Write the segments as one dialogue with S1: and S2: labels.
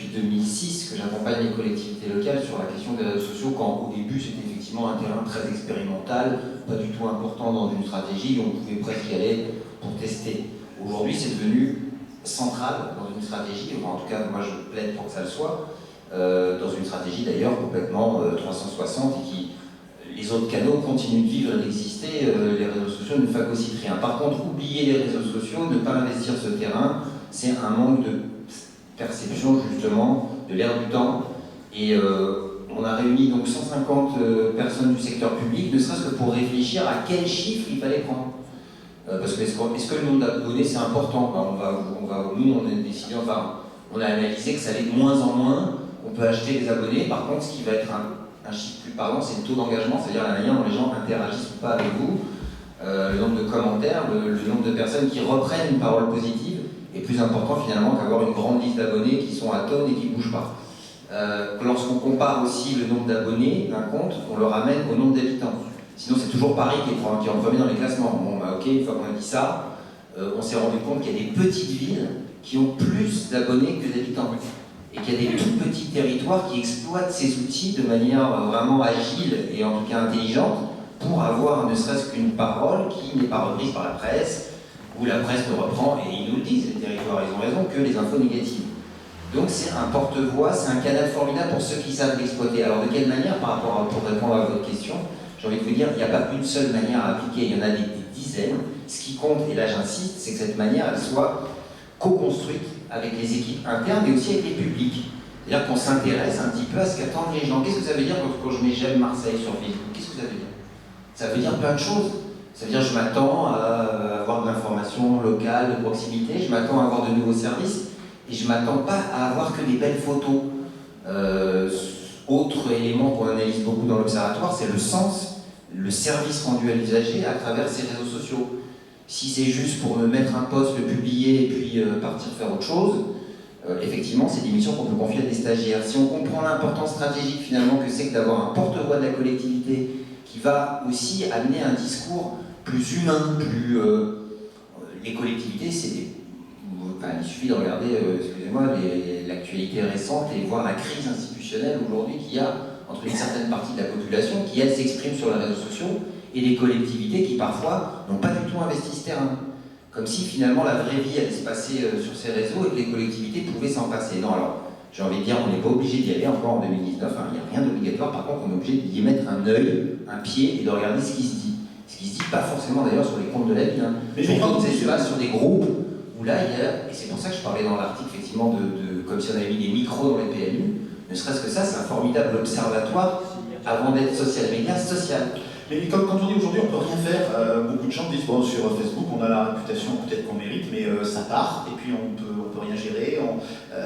S1: depuis 2006 que j'accompagne les collectivités locales sur la question des réseaux sociaux, quand au début c'était effectivement un terrain très expérimental, pas du tout important dans une stratégie, on pouvait presque y aller pour tester. Aujourd'hui c'est devenu central dans une stratégie, enfin, en tout cas moi je plaide pour que ça le soit, dans une stratégie d'ailleurs complètement 360 et qui, les autres canaux continuent de vivre et d'exister, les réseaux sociaux ne phagocytent rien. Par contre, oublier les réseaux sociaux, ne pas investir ce terrain, c'est un manque de perception justement de l'ère du temps. Et on a réuni donc 150 personnes du secteur public, ne serait-ce que pour réfléchir à quel chiffre il fallait prendre. Parce que est-ce que le nombre d'abonnés c'est important? Nous on a décidé, enfin, on a analysé que ça allait de moins en moins, on peut acheter des abonnés, par contre ce qui va être un chiffre plus parlant, c'est le taux d'engagement, c'est-à-dire la manière dont les gens interagissent ou pas avec vous, le nombre de commentaires, le nombre de personnes qui reprennent une parole positive est plus important finalement qu'avoir une grande liste d'abonnés qui sont à tonnes et qui ne bougent pas. Lorsqu'on compare aussi le nombre d'abonnés d'un compte, on le ramène au nombre d'habitants. Sinon c'est toujours Paris qui est en premier dans les classements. Bon bah ok, une fois qu'on a dit ça, on s'est rendu compte qu'il y a des petites villes qui ont plus d'abonnés que d'habitants. Et qu'il y a des tout petits territoires qui exploitent ces outils de manière vraiment agile et en tout cas intelligente pour avoir ne serait-ce qu'une parole qui n'est pas reprise par la presse, où la presse ne reprend, et ils nous le disent, les territoires, ils ont raison, que les infos négatives. Donc c'est un porte-voix, c'est un canal formidable pour ceux qui savent l'exploiter. Alors de quelle manière, pour répondre à votre question, j'ai envie de vous dire, il n'y a pas une seule manière à appliquer, il y en a des dizaines. Ce qui compte, et là j'insiste, c'est que cette manière, elle soit co-construite avec les équipes internes et aussi avec les publics. C'est-à-dire qu'on s'intéresse un petit peu à ce qu'attendent les gens. Qu'est-ce que ça veut dire quand je mets j'aime Marseille sur Facebook? Qu'est-ce que ça veut dire? Ça veut dire plein de choses. Ça veut dire je m'attends à avoir de l'information locale, de proximité, je m'attends à avoir de nouveaux services, et je ne m'attends pas à avoir que des belles photos. Autre élément qu'on analyse beaucoup dans l'Observatoire, c'est le sens, le service rendu à l'usager à travers ces réseaux sociaux. Si c'est juste pour me mettre un post, le publier et puis partir faire autre chose, effectivement, c'est des missions qu'on peut confier à des stagiaires. Si on comprend l'importance stratégique finalement que c'est que d'avoir un porte-voix de la collectivité qui va aussi amener un discours plus humain, plus... les collectivités, c'est des... Enfin, il suffit de regarder, excusez-moi, l'actualité récente et voir la crise institutionnelle aujourd'hui qu'il y a entre une certaine partie de la population qui, elle, s'exprime sur les réseaux sociaux et les collectivités qui, parfois, n'ont pas du tout investi ce terrain. Comme si, finalement, la vraie vie allait se passer sur ces réseaux et que les collectivités pouvaient s'en passer. Non, alors, j'ai envie de dire, on n'est pas obligé d'y aller encore en 2019, hein, il n'y a rien d'obligatoire, par contre, on est obligé d'y mettre un œil, un pied et de regarder ce qui se dit. Ce qui se dit, pas forcément d'ailleurs sur les comptes de la ville, hein, mais sur d'autres espaces, sur des groupes, où là, il y a, et c'est pour ça que je parlais dans l'article, effectivement, comme si on avait mis des micros dans les PMU, ne serait-ce que ça, c'est un formidable observatoire, avant d'être social média, social.
S2: Mais comme quand on dit aujourd'hui, on ne peut rien faire, beaucoup de gens disent bon, sur Facebook, on a la réputation peut-être qu'on mérite, mais ça part, et puis on peut rien gérer,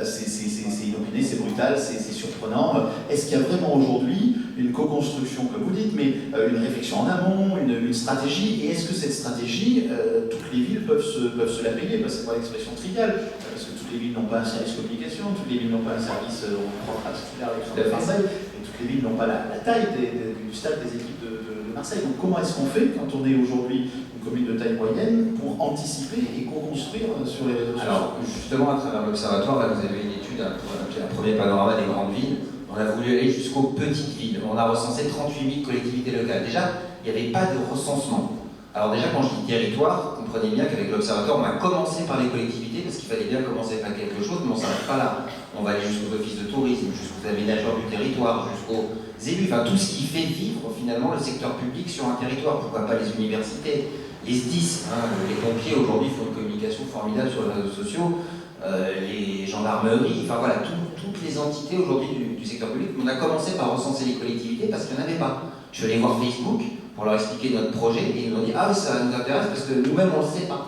S2: c'est inopiné, c'est brutal, c'est surprenant. Est-ce qu'il y a vraiment aujourd'hui une co-construction, comme vous dites, mais une réflexion en amont, une stratégie, et est-ce que cette stratégie, toutes les villes peuvent se la payer? Parce que c'est pas l'expression triviale, parce que toutes les villes n'ont pas un service communication, toutes les villes n'ont pas un service propre à Marseille, et toutes les villes n'ont pas la taille du stade des équipes de Marseille. Donc comment est-ce qu'on fait quand on est aujourd'hui une commune de taille moyenne pour anticiper et co-construire sur les réseaux sociaux?
S1: Alors justement à travers l'Observatoire, là vous avez une étude, un premier panorama des grandes villes. On a voulu aller jusqu'aux petites villes. On a recensé 38 000 collectivités locales. Déjà, il n'y avait pas de recensement. Alors déjà, quand je dis territoire, comprenez bien qu'avec l'Observatoire, on a commencé par les collectivités parce qu'il fallait bien commencer par quelque chose, mais on ne s'arrête pas là. On va aller jusqu'aux offices de tourisme, jusqu'aux aménageurs du territoire, jusqu'aux élus, enfin tout ce qui fait vivre finalement le secteur public sur un territoire. Pourquoi pas les universités, les SDIS, hein, les pompiers aujourd'hui font une communication formidable sur les réseaux sociaux, les gendarmeries, enfin voilà, toutes les entités aujourd'hui du secteur public. On a commencé par recenser les collectivités parce qu'il n'y en avait pas. Je suis allé voir Facebook pour leur expliquer notre projet et ils m'ont dit « Ah oui, ça nous intéresse parce que nous-mêmes on ne le sait pas ».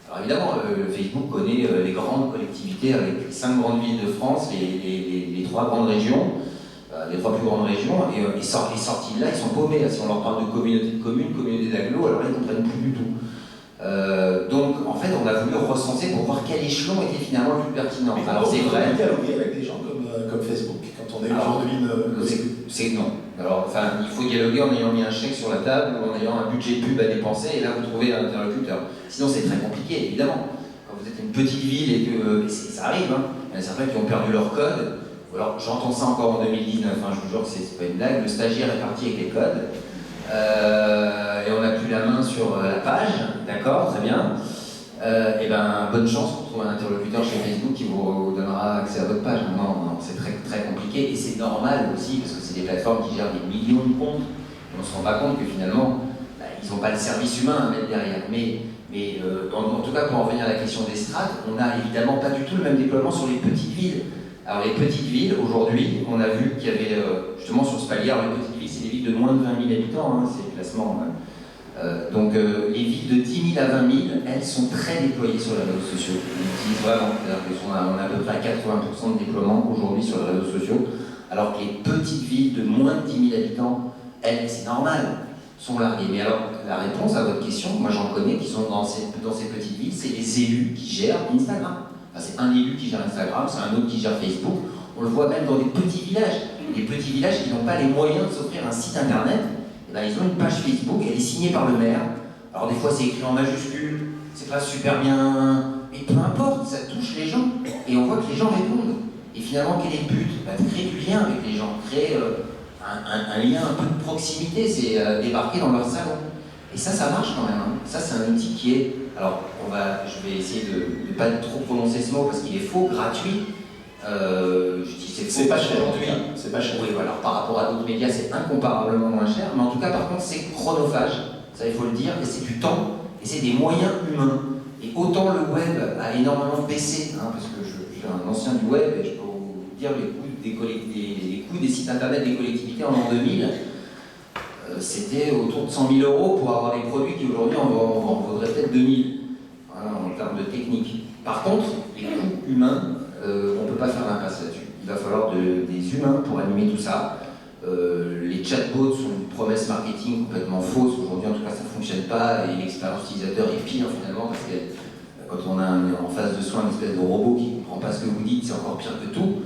S1: Alors évidemment, Facebook connaît les grandes collectivités avec les 5 grandes villes de France, les 3 grandes régions, les 3 plus grandes régions, et les sorties de là, ils sont paumés. Si on leur parle de communauté de communes, communauté d'agglo, alors là, ils ne comprennent plus du tout. Donc, en fait, on a voulu recenser pour voir quel échelon était finalement le plus pertinent.
S2: Mais
S1: alors, c'est vrai.
S2: On dialoguer avec des gens comme Facebook, quand on est aujourd'hui
S1: non. Alors, enfin, il faut dialoguer en ayant mis un chèque sur la table ou en ayant un budget pub à dépenser, et là, vous trouvez un interlocuteur. Sinon, c'est très compliqué, évidemment. Quand vous êtes une petite ville et que ça arrive, hein, Il y en a certains qui ont perdu leur code. Alors j'entends ça encore en 2019, hein, je vous jure que c'est pas une blague. Le stagiaire est parti avec les codes. Et on n'a plus la main sur la page, d'accord, très bien. Et ben bonne chance pour trouver un interlocuteur chez Facebook qui vous donnera accès à votre page. Non, c'est très, très compliqué et c'est normal aussi parce que c'est des plateformes qui gèrent des millions de comptes. On ne se rend pas compte que finalement, ils n'ont pas le service humain à mettre derrière. Mais en tout cas, pour en revenir à la question des strates, on n'a évidemment pas du tout le même déploiement sur les petites villes. Alors les petites villes, aujourd'hui, on a vu qu'il y avait justement sur ce palier, alors les petites villes, c'est des villes de moins de 20 000 habitants, hein, c'est le classement. Donc les villes de 10 000 à 20 000, elles sont très déployées sur les réseaux sociaux. Ils utilisent vraiment, on a à peu près 80% de déploiement aujourd'hui sur les réseaux sociaux, alors que les petites villes de moins de 10 000 habitants, elles, c'est normal, sont larguées. Mais alors, la réponse à votre question, moi j'en connais qui sont dans ces petites villes, c'est les élus qui gèrent Instagram. Enfin, c'est un élu qui gère Instagram, c'est un autre qui gère Facebook. On le voit même dans des petits villages. Les petits villages qui n'ont pas les moyens de s'offrir un site internet, eh ben, ils ont une page Facebook, elle est signée par le maire. Alors des fois c'est écrit en majuscule, c'est pas super bien, mais peu importe, ça touche les gens. Et on voit que les gens répondent. Et finalement, quel est le but? De créer du lien avec les gens, créer un lien un peu de proximité, c'est débarquer dans leur salon. Et ça marche quand même. Hein. Ça, c'est un outil qui est... Alors, je vais essayer de ne pas trop prononcer ce mot parce qu'il est faux, gratuit. Je dis
S2: c'est pas cher aujourd'hui. C'est pas cher.
S1: Oui, voilà. Alors, par rapport à d'autres médias, c'est incomparablement moins cher. Mais en tout cas, par contre, c'est chronophage. Ça, il faut le dire. Et c'est du temps. Et c'est des moyens humains. Et autant le web a énormément baissé, hein, parce que je suis un ancien du web et je peux vous dire les coûts des sites internet des collectivités en l'an 2000. C'était autour de 100 000 € pour avoir des produits qui aujourd'hui en vaudraient peut-être 2 000, voilà, en termes de technique. Par contre, les coûts humains, on ne peut pas faire l'impasse là-dessus. Il va falloir des humains pour animer tout ça. Les chatbots sont une promesse marketing complètement fausse. Aujourd'hui, en tout cas, ça ne fonctionne pas et l'expérience utilisateur est pire finalement parce que quand on a en face de soi une espèce de robot qui ne comprend pas ce que vous dites, c'est encore pire que tout.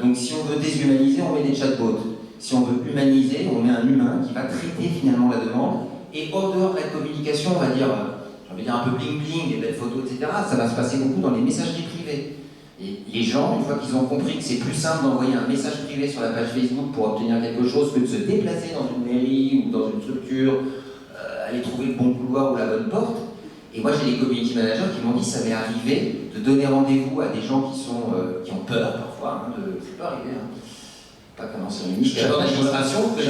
S1: Donc si on veut déshumaniser, on met des chatbots. Si on veut humaniser, on met un humain qui va traiter finalement la demande. Et au dehors de la communication, on va dire, j'ai envie de dire un peu bling-bling, des belles photos, etc., ça va se passer beaucoup dans les messageries privées. Et les gens, une fois qu'ils ont compris que c'est plus simple d'envoyer un message privé sur la page Facebook pour obtenir quelque chose que de se déplacer dans une mairie ou dans une structure, aller trouver le bon couloir ou la bonne porte. Et moi, j'ai des community managers qui m'ont dit ça m'est arrivé de donner rendez-vous à des gens qui ont peur parfois, hein, c'est pas arrivé, hein. Pas comme ancien ministre, de l'administration, de les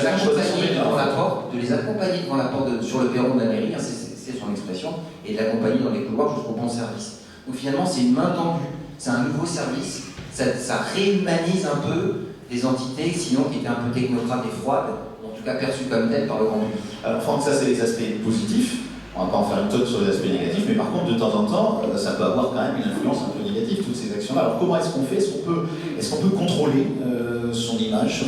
S1: accompagner devant la porte, sur le perron de la mairie, hein, c'est son expression, et de l'accompagner dans les couloirs jusqu'au bon service. Donc finalement, c'est une main tendue, c'est un nouveau service, ça réhumanise un peu des entités, sinon qui étaient un peu technocrates et froides, en tout cas perçues comme telles par le grand public.
S2: Alors Franck, ça c'est les aspects positifs. On ne va pas en faire une tonne sur les aspects négatifs, mais par contre, de temps en temps, ça peut avoir quand même une influence un peu négative, toutes ces actions-là. Alors comment est-ce qu'on fait? Est-ce qu'on peut contrôler son image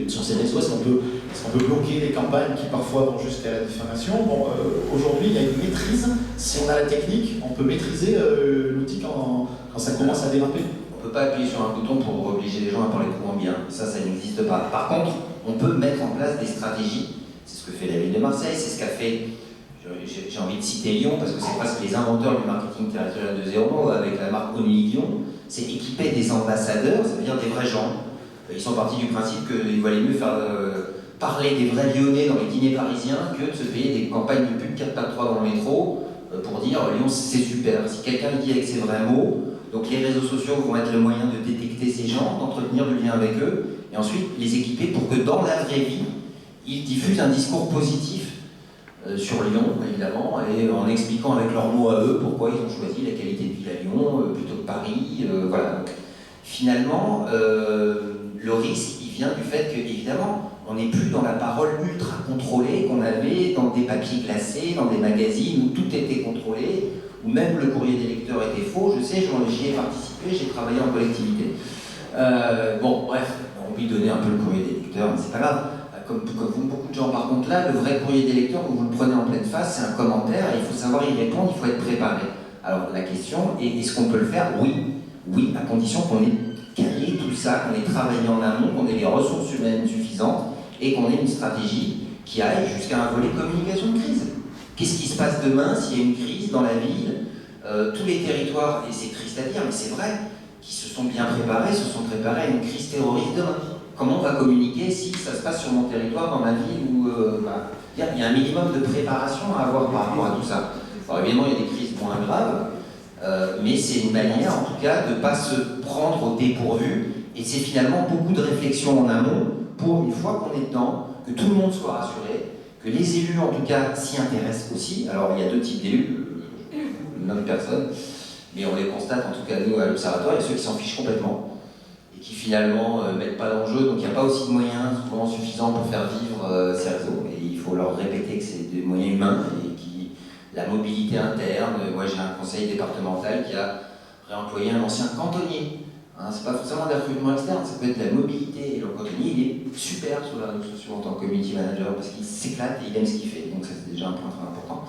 S2: sur ses réseaux? Est-ce qu'on peut bloquer les campagnes qui parfois vont jusqu'à la diffamation? Bon, aujourd'hui, il y a une maîtrise. Si on a la technique, on peut maîtriser l'outil quand ça commence à déraper.
S1: On ne peut pas appuyer sur un bouton pour obliger les gens à parler trop bien. Ça n'existe pas. Par contre, on peut mettre en place des stratégies. C'est ce que fait la ville de Marseille, c'est ce qu'a fait... J'ai envie de citer Lyon parce que c'est presque les inventeurs du marketing territorial de zéro avec la marque Only Lyon. C'est équiper des ambassadeurs, ça veut dire des vrais gens. Ils sont partis du principe qu'il valait mieux faire parler des vrais Lyonnais dans les dîners parisiens que de se payer des campagnes de pub 4x3 dans le métro pour dire Lyon c'est super. Si quelqu'un le dit avec ses vrais mots, donc les réseaux sociaux vont être le moyen de détecter ces gens, d'entretenir le lien avec eux et ensuite les équiper pour que dans la vraie vie, ils diffusent un discours positif sur Lyon, évidemment, et en expliquant avec leurs mots à eux pourquoi ils ont choisi la qualité de vie à Lyon plutôt que Paris. Voilà. Donc, finalement, le risque, il vient du fait que, évidemment, on n'est plus dans la parole ultra contrôlée qu'on avait dans des papiers glacés, dans des magazines où tout était contrôlé, où même le courrier des lecteurs était faux. Je sais, j'y ai participé, j'ai travaillé en collectivité. Bon, bref, on peut lui donner un peu le courrier des lecteurs, mais c'est pas grave. Comme beaucoup de gens, par contre, là, le vrai courrier des lecteurs, quand vous le prenez en pleine face, c'est un commentaire, et il faut savoir y répondre, il faut être préparé. Alors, la question est, est-ce qu'on peut le faire? Oui, à condition qu'on ait calé tout ça, qu'on ait travaillé en amont, qu'on ait les ressources humaines suffisantes, et qu'on ait une stratégie qui aille jusqu'à un volet communication de crise. Qu'est-ce qui se passe demain s'il y a une crise dans la ville? Tous les territoires, et c'est triste à dire, mais c'est vrai, qui se sont bien préparés, se sont préparés à une crise terroriste demain. Comment on va communiquer si ça se passe sur mon territoire, dans ma ville, où il y a un minimum de préparation à avoir par rapport à tout ça. Alors évidemment, il y a des crises moins graves, mais c'est une manière, en tout cas, de ne pas se prendre au dépourvu, et c'est finalement beaucoup de réflexion en amont pour, une fois qu'on est dedans, que tout le monde soit rassuré, que les élus, en tout cas, s'y intéressent aussi. Alors, il y a deux types d'élus, je nomme personne, mais on les constate, en tout cas, nous, à l'Observatoire, il y a ceux qui s'en fichent complètement, et qui, finalement, ne mettent pas d'enjeu, donc il n'y a pas aussi de moyens souvent suffisants pour faire vivre ces réseaux, et il faut leur répéter que c'est des moyens humains, et la mobilité interne. Moi, j'ai un conseil départemental qui a réemployé un ancien cantonnier. C'est pas forcément de recrutement externe, ça peut être la mobilité. Et le cantonnier, il est super sur les réseaux sociaux en tant que community manager parce qu'il s'éclate et il aime ce qu'il fait. Donc ça, c'est déjà un point très important.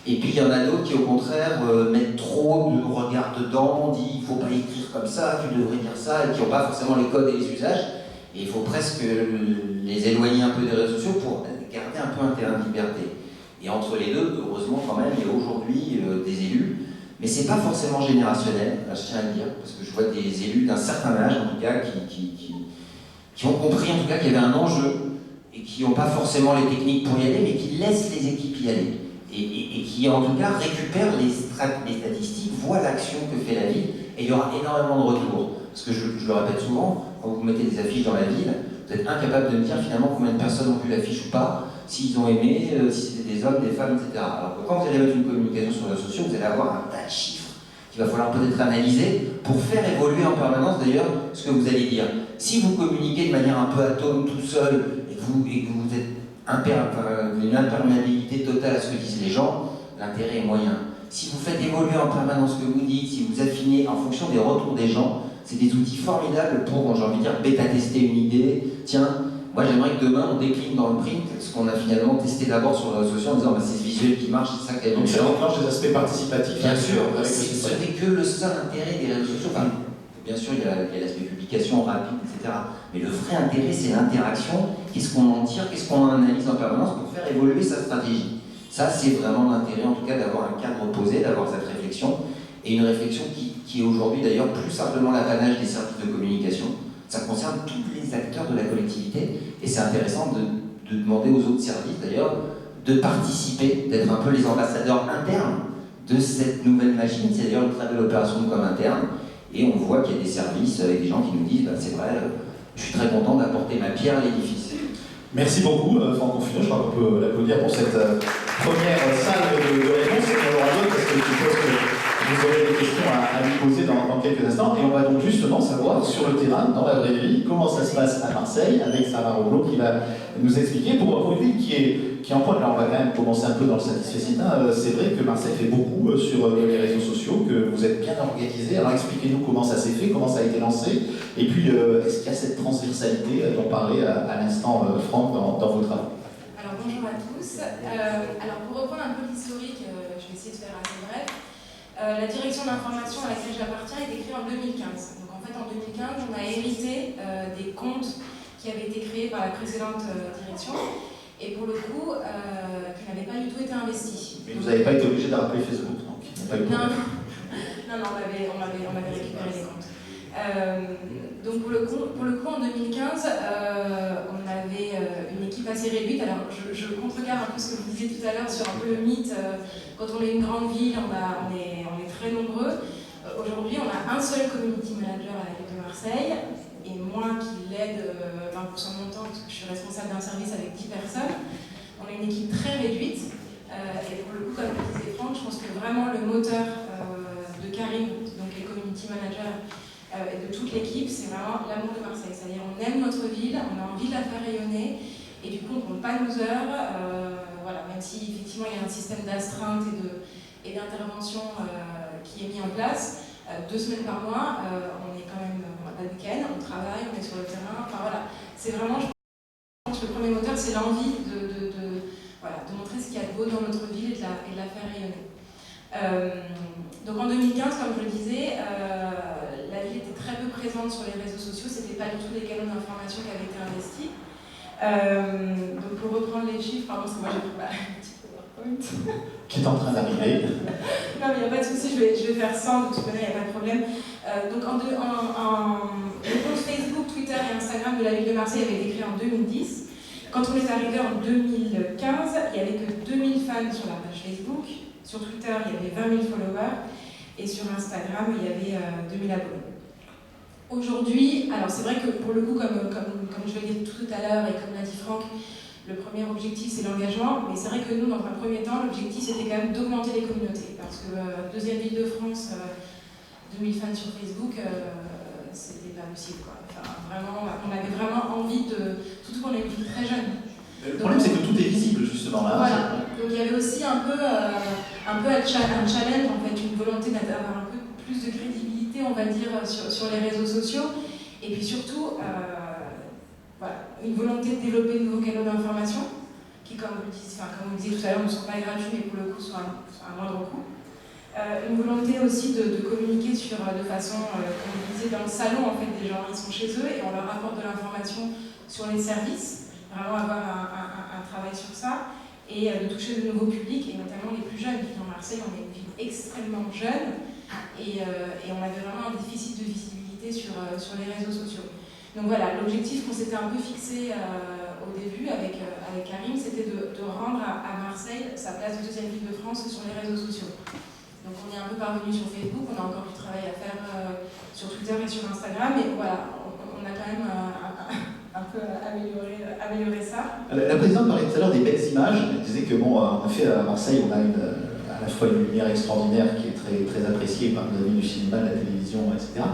S1: Et puis il y en a d'autres qui, au contraire, mettent trop de regard dedans, disent il ne faut pas écrire comme ça, tu devrais dire ça, et qui n'ont pas forcément les codes et les usages. Et il faut presque les éloigner un peu des réseaux sociaux pour garder un peu un terrain de liberté. Et entre les deux, heureusement quand même, il y a aujourd'hui des élus, mais c'est pas forcément générationnel, là, je tiens à le dire, parce que je vois des élus d'un certain âge, en tout cas, qui ont compris en tout cas qu'il y avait un enjeu, et qui n'ont pas forcément les techniques pour y aller, mais qui laissent les équipes y aller, et qui en tout cas récupèrent les statistiques, voient l'action que fait la ville, et il y aura énormément de retours. Parce que je le répète souvent, quand vous mettez des affiches dans la ville, vous êtes incapable de me dire finalement combien de personnes ont vu l'affiche ou pas, s'ils ont aimé, si c'était des hommes, des femmes, etc. Alors que quand vous allez mettre une communication sur les réseaux sociaux, vous allez avoir un tas de chiffres qu'il va falloir peut-être analyser pour faire évoluer en permanence d'ailleurs ce que vous allez dire. Si vous communiquez de manière un peu atone tout seul et que vous êtes une imperméabilité totale à ce que disent les gens, l'intérêt est moyen. Si vous faites évoluer en permanence ce que vous dites, si vous affinez en fonction des retours des gens, c'est des outils formidables pour, j'ai envie de dire, bêta-tester une idée. Tiens, moi j'aimerais que demain on décline dans le print ce qu'on a finalement testé d'abord sur les réseaux sociaux en disant c'est ce visuel qui marche, c'est ça qui est.
S2: Donc ça enclenche des aspects participatifs.
S1: Bien sûr, ce n'est que le seul intérêt des réseaux sociaux. Enfin, bien sûr, il y a l'aspect publication rapide, etc. Mais le vrai intérêt, c'est l'interaction. Qu'est-ce qu'on en tire, qu'est-ce qu'on analyse en permanence pour faire évoluer sa stratégie. Ça, c'est vraiment l'intérêt, en tout cas, d'avoir un cadre posé, d'avoir cette réflexion. Et une réflexion qui est aujourd'hui, d'ailleurs, plus simplement l'apanage des services de communication. Ça concerne tous les acteurs de la collectivité. Et c'est intéressant de demander aux autres services, d'ailleurs, de participer, d'être un peu les ambassadeurs internes de cette nouvelle machine. C'est d'ailleurs une très belle opération de com interne. Et on voit qu'il y a des services avec des gens qui nous disent c'est vrai, je suis très content d'apporter ma pierre à l'édifice.
S2: Merci beaucoup, Franck Confineau. Je crois qu'on peut l'applaudir pour cette première salle de réponses. Et on aura d'autres parce que je suppose que vous aurez des questions à lui poser dans quelques instants. Et on va donc justement savoir sur le terrain, dans la vraie vie, comment ça se passe à Marseille, avec Sarah Roblot qui va nous expliquer. Pour une ville qui en pointe, là on va quand même commencer un peu dans le satisfecit. C'est vrai que Marseille fait beaucoup sur les réseaux sociaux, que vous êtes bien organisé. Alors expliquez-nous comment ça s'est fait, comment ça a été lancé. Et puis, est-ce qu'il y a cette transversalité dont parlait à l'instant Franck dans vos travaux?
S3: Alors bonjour à tous. Alors pour reprendre un peu l'historique, je vais essayer de faire assez bref. La direction d'information à laquelle j'appartiens a été créée en 2015. Donc en fait en 2015, on a hérité des comptes qui avaient été créés par la précédente direction et pour le coup, qui n'avaient pas du tout été investis.
S2: Mais vous n'avez pas été obligé de rappeler Facebook, donc il n'y a pas eu de problème.
S3: Non, on avait récupéré les comptes. Donc pour le coup en 2015, on avait une équipe assez réduite. Alors je contrecarre un peu ce que vous disiez tout à l'heure sur un peu le mythe. Quand on est une grande ville, on est très nombreux. Aujourd'hui, on a un seul community manager à la ville de Marseille et moi qui l'aide 20% de mon temps parce que je suis responsable d'un service avec 10 personnes. On a une équipe très réduite et pour le coup, comme le disait Franck, je pense que vraiment le moteur de Karim, donc les community managers, et de toute l'équipe, c'est vraiment l'amour de Marseille. C'est-à-dire on aime notre ville, on a envie de la faire rayonner, et du coup on ne compte pas nos heures. Voilà, même si effectivement il y a un système d'astreinte et d'intervention qui est mis en place, 2 semaines par mois, on est quand même pas le week-end, on travaille, on est sur le terrain. Enfin voilà, c'est vraiment, je pense que le premier moteur, c'est l'envie de montrer ce qu'il y a de beau dans notre ville et de la faire rayonner. Donc en 2015, comme je le disais, la ville était très peu présente sur les réseaux sociaux, c'était pas du tout les canaux d'information qui avaient été investis. Donc pour reprendre les chiffres, pardon, parce que moi j'ai préparé un petit PowerPoint.
S2: Qui est en train d'arriver.
S3: Non mais il n'y a pas de souci, je vais faire sans, de toute manière il n'y a pas de problème. Donc le compte Facebook, Twitter et Instagram de la ville de Marseille avait été créé en 2010. Quand on est arrivé en 2015, il n'y avait que 2000 fans sur la page Facebook. Sur Twitter, il y avait 20 000 followers. Et sur Instagram, il y avait 2000 abonnés. Aujourd'hui, alors c'est vrai que pour le coup, comme je l'ai dit tout à l'heure et comme l'a dit Franck, le premier objectif c'est l'engagement, mais c'est vrai que nous, dans un premier temps, l'objectif c'était quand même d'augmenter les communautés. Parce que deuxième ville de France, 2000 fans sur Facebook, c'était pas possible, quoi. Enfin, vraiment, on avait vraiment envie de... Surtout qu'on est une ville très jeune.
S2: Le problème, c'est que tout est visible, justement, là.
S3: Voilà. Donc il y avait aussi un peu un challenge, en fait, une volonté d'avoir un peu plus de crédibilité, on va dire, sur les réseaux sociaux. Et puis surtout, voilà, une volonté de développer de nouveaux canaux d'information, qui, comme vous le disiez tout à l'heure, ne sont pas gratuits, mais pour le coup, sont à moindre coût. Une volonté aussi de communiquer de façon, comme vous disiez, dans le salon, en fait, des gens, ils sont chez eux et on leur apporte de l'information sur les services. Vraiment avoir un travail sur ça et de toucher de nouveaux publics et notamment les plus jeunes. Dans Marseille, on est une ville extrêmement jeune et on avait vraiment un déficit de visibilité sur les réseaux sociaux. Donc voilà, l'objectif qu'on s'était un peu fixé au début avec Karim, c'était de rendre à Marseille sa place de deuxième ville de France sur les réseaux sociaux. Donc on est un peu parvenu sur Facebook, on a encore du travail à faire sur Twitter et sur Instagram, mais voilà, on a quand même un peu améliorer ça.
S2: La présidente parlait tout à l'heure des belles images. Elle disait que, bon, en effet, à Marseille, on a à la fois une lumière extraordinaire qui est très, très appréciée par nos amis du cinéma, de la télévision, etc.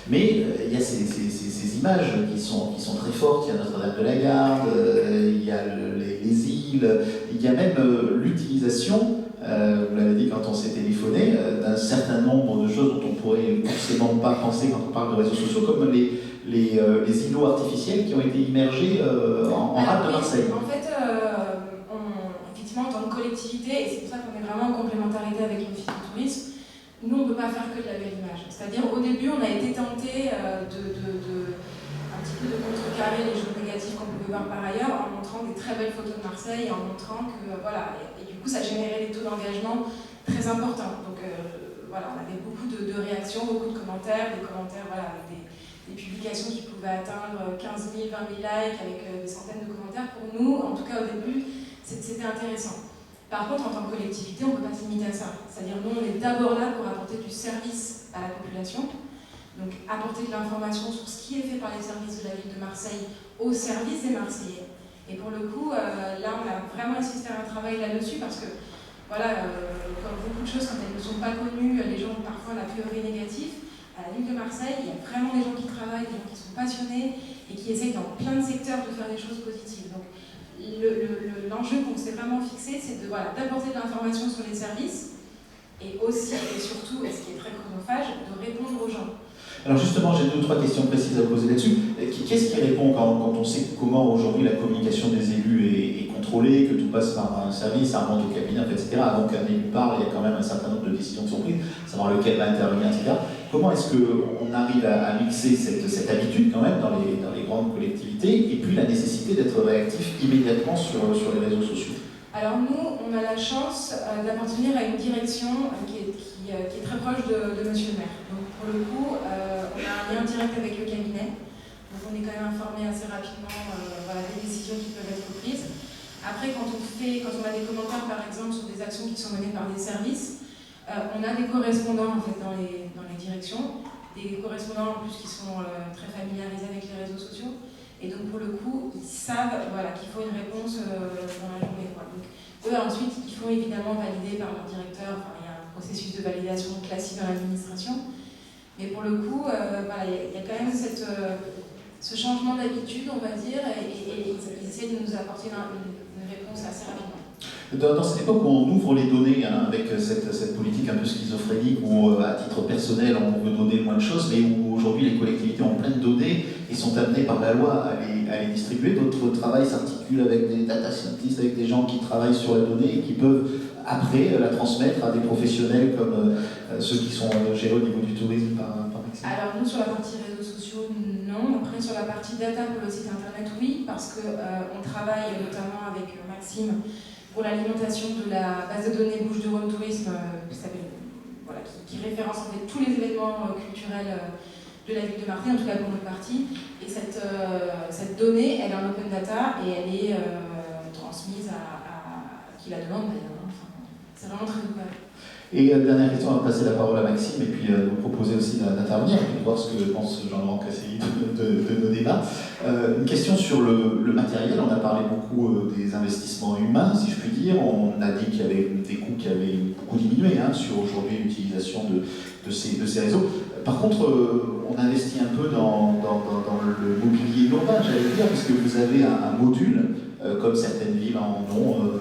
S2: Mais il y a ces images qui sont très fortes. Il y a Notre-Dame de la Garde, il y a les îles, il y a même l'utilisation, vous l'avez dit quand on s'est téléphoné, d'un certain nombre de choses dont on pourrait forcément pas penser quand on parle de réseaux sociaux, comme les îlots artificiels qui ont été immergés en rade de Marseille.
S3: En fait, effectivement, en tant que collectivité, et c'est pour ça qu'on est vraiment en complémentarité avec l'Office du tourisme, nous, on ne peut pas faire que de la belle image. C'est-à-dire, au début, on a été tenté un petit peu de contrecarrer les choses négatives qu'on pouvait voir par ailleurs, en montrant des très belles photos de Marseille, en montrant que, voilà, et du coup, ça générait des taux d'engagement très importants. Donc, voilà, on avait beaucoup de réactions, beaucoup de commentaires, voilà, avec des publications qui pouvaient atteindre 15 000, 20 000 likes avec des centaines de commentaires. Pour nous, en tout cas au début, c'était intéressant. Par contre, en tant que collectivité, on ne peut pas se limiter à ça. C'est-à-dire, nous, on est d'abord là pour apporter du service à la population, donc apporter de l'information sur ce qui est fait par les services de la ville de Marseille au service des Marseillais. Et pour le coup, là, on a vraiment essayé de faire un travail là-dessus parce que, voilà, comme beaucoup de choses, quand elles ne sont pas connues, les gens ont parfois a priori négatif. À la ville de Marseille, il y a vraiment des gens qui travaillent, des gens qui sont passionnés et qui essayent dans plein de secteurs de faire des choses positives. Donc l'enjeu qu'on s'est vraiment fixé, c'est d'apporter de l'information sur les services et aussi et surtout, et ce qui est très chronophage, de répondre aux gens.
S2: Alors justement, j'ai 2 ou 3 questions précises à poser là-dessus. Qu'est-ce qui répond quand on sait comment aujourd'hui la communication des élus est contrôlée, que tout passe par un service, ça remonte au cabinet, etc. Donc un élu parle, il y a quand même un certain nombre de décisions qui sont prises, savoir lequel va intervenir, etc. Comment est-ce qu'on arrive à mixer cette habitude quand même dans les grandes collectivités et puis la nécessité d'être réactif immédiatement sur les réseaux sociaux?
S3: Alors nous, on a la chance d'appartenir à une direction qui est très proche de Monsieur le maire. Donc pour le coup, on a un lien direct avec le cabinet. Donc on est quand même informé assez rapidement des décisions qui peuvent être prises. Après, quand on a des commentaires par exemple sur des actions qui sont menées par des services, on a des correspondants en fait dans les directions, des correspondants en plus qui sont très familiarisés avec les réseaux sociaux. Et donc pour le coup, ils savent qu'il faut une réponse dans la journée. Donc eux ensuite, ils font évidemment valider par leur directeur. Il y a un processus de validation classique dans l'administration. Mais pour le coup, il y a quand même ce changement d'habitude, on va dire, et ils essaient de nous apporter une réponse assez rapidement.
S2: Dans cette époque où on ouvre les données avec cette politique un peu schizophrénique où à titre personnel on veut donner le moins de choses, mais où aujourd'hui les collectivités ont plein de données et sont amenées par la loi à les distribuer, votre travail s'articule avec des data scientists, avec des gens qui travaillent sur la donnée et qui peuvent après la transmettre à des professionnels comme ceux qui sont gérés au niveau du tourisme par exemple.
S3: Alors nous sur la partie réseaux sociaux, non. Après sur la partie data pour le site internet, oui, parce qu'on travaille notamment avec Maxime pour l'alimentation de la base de données Bouches-du-Rhône Tourisme qui qui référence en fait tous les événements culturels de la ville de Marseille, en tout cas pour notre partie. Et cette donnée, elle est en open data et elle est transmise à qui la demande d'ailleurs. Enfin, c'est vraiment très ouvert.
S2: Et dernière question, on va passer la parole à Maxime et puis vous proposer aussi d'intervenir et puis voir ce que pense Jean-Laurent Cassely de nos débats. Une question sur le matériel. On a parlé beaucoup des investissements humains, si je puis dire. On a dit qu'il y avait des coûts qui avaient beaucoup diminué sur aujourd'hui l'utilisation de ces réseaux. Par contre, on investit un peu dans le mobilier urbain, j'allais dire, puisque vous avez un module, comme certaines villes en ont.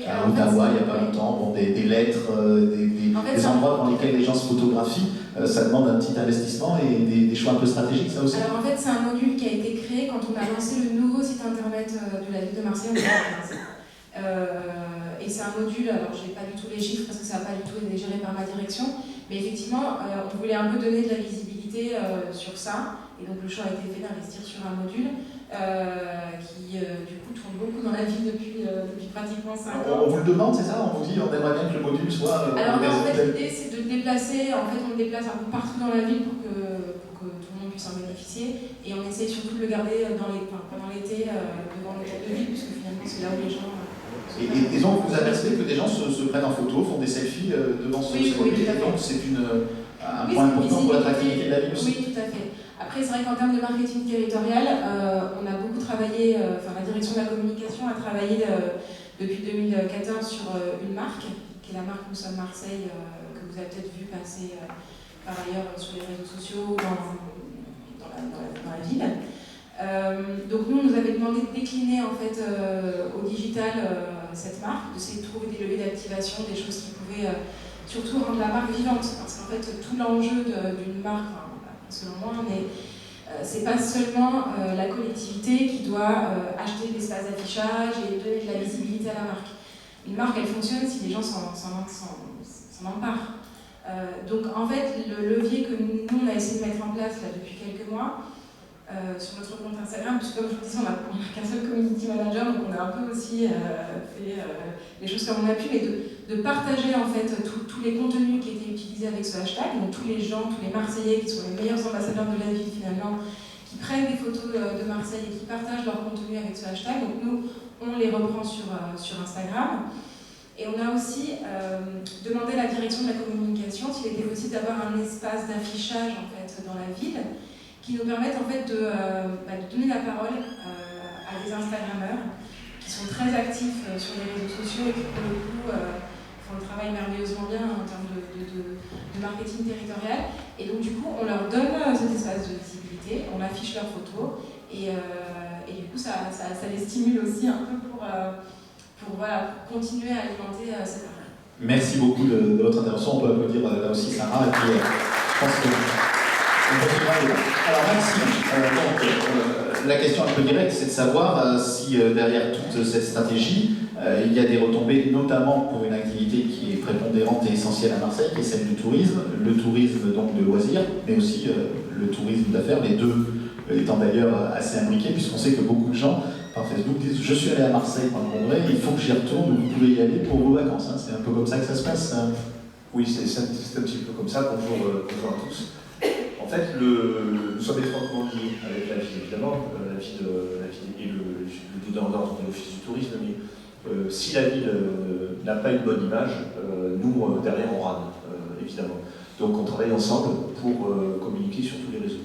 S2: À Ottawa, il n'y a pas longtemps, des lettres, des endroits dans lesquels les gens se photographient, ça demande un petit investissement et des choix un peu stratégiques, ça aussi.
S3: Alors en fait, c'est un module qui a été créé quand on a lancé le nouveau site internet de la ville de Marseille en 2015. Et c'est un module, alors je n'ai pas du tout les chiffres parce que ça n'a pas du tout été géré par ma direction, mais effectivement, on voulait un peu donner de la visibilité sur ça, et donc le choix a été fait d'investir sur un module qui du coup tourne beaucoup dans la ville depuis pratiquement 5 ans.
S2: On vous le demande, c'est ça? On vous dit, on aimerait bien que le module soit...
S3: Alors en fait, l'idée c'est de le déplacer, en fait on le déplace un peu partout dans la ville pour que tout le monde puisse en bénéficier, et on essaie surtout de le garder pendant l'été devant l'hôtel de ville, puisque finalement c'est là où les gens...
S2: Et donc vous apercevez que des gens se prennent en photo, font des selfies devant ce module, et donc c'est un point important pour l'attractivité de la ville aussi.
S3: Oui, tout à fait. Après, c'est vrai qu'en termes de marketing territorial, on a beaucoup travaillé, la direction de la communication a travaillé depuis 2014 sur une marque, qui est la marque Nous sommes Marseille, que vous avez peut-être vu passer par ailleurs sur les réseaux sociaux, dans la ville. Donc nous, on nous avait demandé de décliner en fait au digital cette marque, d'essayer de trouver des leviers d'activation, des choses qui pouvaient surtout rendre la marque vivante, parce qu'en fait tout l'enjeu d'une marque, selon moi, mais c'est pas seulement la collectivité qui doit acheter de l'espace d'affichage et donner de la visibilité à la marque. Une marque, elle fonctionne si les gens s'en emparent. Donc en fait, le levier que nous, on a essayé de mettre en place là, depuis quelques mois, sur notre compte Instagram, puisque comme je vous disais, on n'a qu'un seul community manager, donc on a un peu aussi fait les choses comme on a pu, mais de partager en fait tous les contenus qui étaient utilisés avec ce hashtag, donc tous les gens, tous les Marseillais qui sont les meilleurs ambassadeurs de la ville finalement, qui prennent des photos de Marseille et qui partagent leur contenu avec ce hashtag. Donc nous, on les reprend sur Instagram. Et on a aussi demandé à la direction de la communication s'il était possible d'avoir un espace d'affichage en fait dans la ville, qui nous permettent en fait de donner la parole à des Instagrammeurs qui sont très actifs sur les réseaux sociaux et qui pour le coup font le travail merveilleusement bien en termes de marketing territorial. Et donc du coup on leur donne cet espace de visibilité, on affiche leurs photos et du coup ça les stimule aussi un peu pour continuer à alimenter cette marque.
S2: Merci beaucoup de votre intervention. On peut applaudir là aussi Sarah et puis je pense que... Alors Maxime, la question un peu directe, c'est de savoir si derrière toute cette stratégie, il y a des retombées, notamment pour une activité qui est prépondérante et essentielle à Marseille, qui est celle du tourisme, le tourisme donc de loisirs, mais aussi le tourisme d'affaires, les deux étant d'ailleurs assez imbriqués, puisqu'on sait que beaucoup de gens par Facebook disent « Je suis allé à Marseille pendant le congrès, il faut que j'y retourne, vous pouvez y aller pour vos vacances ». C'est un peu comme ça que ça se passe.
S4: Oui, c'est un petit peu comme ça. Bonjour à tous. En fait, nous sommes étroitement liés avec la ville, évidemment, la ville et le donneur d'ordre de l'Office du tourisme, mais si la ville n'a pas une bonne image, nous, derrière, on râle, évidemment. Donc on travaille ensemble pour communiquer sur tous les réseaux.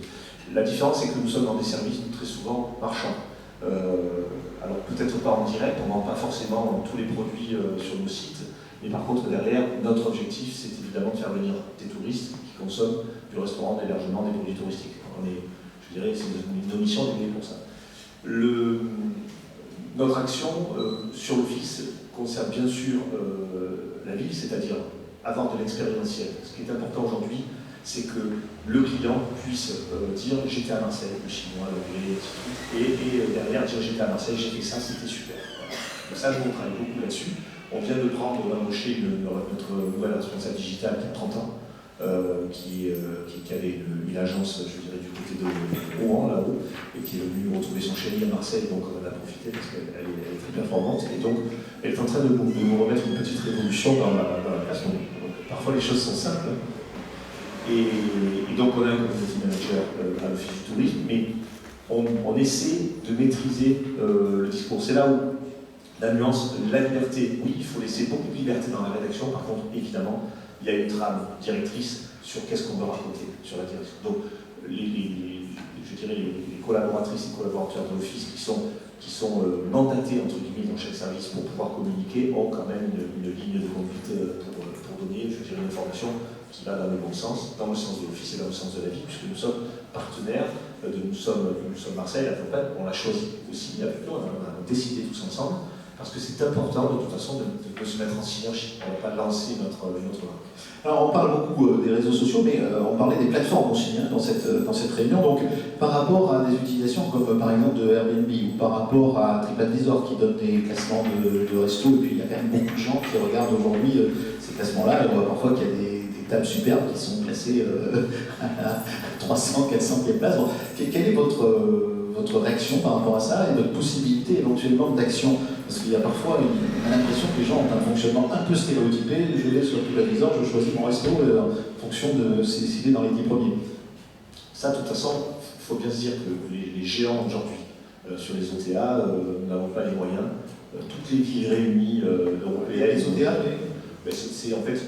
S4: La différence, c'est que nous sommes dans des services très souvent marchands. Alors peut-être pas en direct, on ne vend pas forcément tous les produits sur nos sites, mais par contre, derrière, notre objectif, c'est évidemment de faire venir des touristes qui consomment du restaurant, de l'hébergement, des produits touristiques. Je dirais que c'est une mission d'aider pour ça. Notre action sur l'office concerne bien sûr la ville, c'est-à-dire avoir de l'expérientiel. Ce qui est important aujourd'hui, c'est que le client puisse dire « j'étais à Marseille », le chinois, l'anglais, et derrière dire « j'étais à Marseille, j'ai fait ça, c'était super ». Donc ça, on travaille beaucoup là-dessus. On vient de d'embaucher notre nouvelle responsable digitale qui a 30 ans, qui avait une agence, je dirais, du côté de Rouen, là-haut, et qui est venue retrouver son chéri à Marseille, donc on en a profité parce qu'elle est très performante, et donc elle est en train de nous remettre une petite révolution dans la place. Donc, parfois les choses sont simples, Et donc on a un community manager à l'Office du tourisme, mais on essaie de maîtriser le discours. C'est là où la nuance, la liberté, oui, il faut laisser beaucoup de liberté dans la rédaction, par contre, évidemment, il y a une trame directrice sur qu'est-ce qu'on veut raconter sur la direction. Donc, je dirais les collaboratrices et collaborateurs de l'Office qui sont mandatés, entre guillemets, dans chaque service pour pouvoir communiquer, ont quand même une ligne de conduite pour donner, je dirais, une information qui va dans le bon sens, dans le sens de l'Office et dans le sens de la vie, puisque nous sommes partenaires, nous sommes Marseille, la campagne, on l'a choisi aussi avec nous, on a décidé tous ensemble, parce que c'est important de toute façon de se mettre en synergie, on ne va pas lancer notre marque.
S2: Alors on parle beaucoup des réseaux sociaux, mais on parlait des plateformes aussi dans cette réunion. Donc par rapport à des utilisations comme par exemple de Airbnb ou par rapport à TripAdvisor qui donne des classements de resto, et puis il y a quand même beaucoup de gens qui regardent aujourd'hui ces classements-là, et on voit parfois qu'il y a des tables superbes qui sont classées à 300, 400 places. Bon, quelle est votre réaction par rapport à ça et votre possibilité éventuellement d'action? Parce qu'il y a parfois, on a l'impression que les gens ont un fonctionnement un peu stéréotypé. Je vais sur TripAdvisor, je choisis mon resto en fonction de s'il est dans les 10 premiers.
S4: Ça, de toute façon, il faut bien se dire que les géants aujourd'hui sur les OTA n'avons pas les moyens. Toutes les villes réunies européennes.
S2: Les OTA,
S4: c'est en fait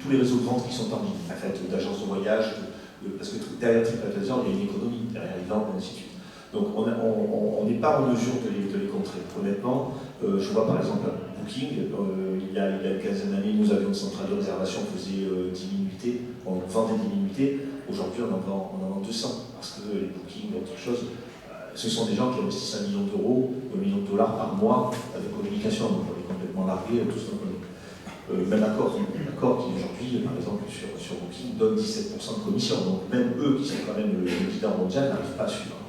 S4: tous les réseaux de vente qui sont en ligne, en fait, d'agences de voyage, parce que derrière TripAdvisor, il y a une économie, derrière les ventes, et ainsi de suite. Donc on n'est pas en mesure de les contrer. Honnêtement, je vois par exemple Booking, il y a une quinzaine d'années, nous avions une centrale de réservation, on faisait 10 000 nuitées, on vendait 10 000 nuitées, aujourd'hui on en vend 200, parce que les Booking, autre chose, ce sont des gens qui investissent 1 million d'euros, 1 million de dollars par mois de communication, donc on est complètement largué, tout ce qu'on connaît. Même Accor qui aujourd'hui, par exemple, sur Booking, donne 17% de commission, donc même eux qui sont quand même le leader mondial n'arrivent pas à suivre.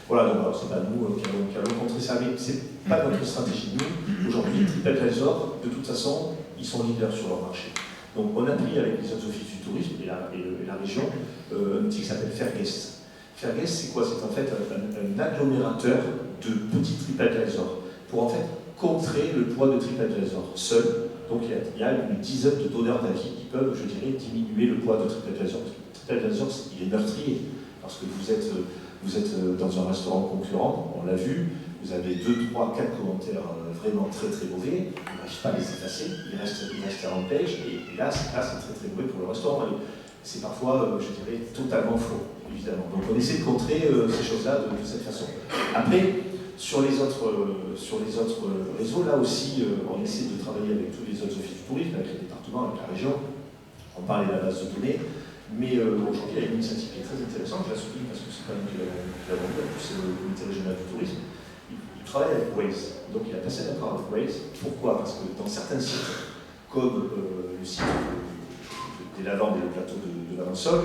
S4: Voilà, donc c'est pas nous qui allons contrer ça, mais c'est pas notre stratégie. Nous, aujourd'hui, TripAdvisor, de toute façon, ils sont leaders sur leur marché. Donc on a pris avec les autres offices du tourisme et la région un outil qui s'appelle Fairguest. Fairguest, c'est quoi? C'est en fait un agglomérateur de petits TripAdvisor pour en fait contrer le poids de TripAdvisor seul. Donc il y a une dizaine de donneurs d'avis qui peuvent, je dirais, diminuer le poids de TripAdvisor. TripAdvisor, il est meurtrier parce que vous êtes dans un restaurant concurrent, on l'a vu, vous avez 2, 3, 4 commentaires vraiment très très mauvais, on n'arrive pas à les effacer, il reste en page, et là c'est très très mauvais pour le restaurant. C'est parfois, je dirais, totalement faux, évidemment. Donc on essaie de contrer ces choses-là de cette façon. Après, sur les autres réseaux, là aussi, on essaie de travailler avec tous les autres offices du tourisme, avec les départements, avec la région, on parle de la base de données. Mais aujourd'hui, il y a une initiative qui est très intéressante, je la souligne parce que c'est pas nous qui l'avons vu, en plus c'est le comité régional du tourisme. Il travaille avec Waze, donc il a passé un accord avec Waze. Pourquoi? Parce que dans certains sites, comme le site des Lavandes et le plateau de Lavansol,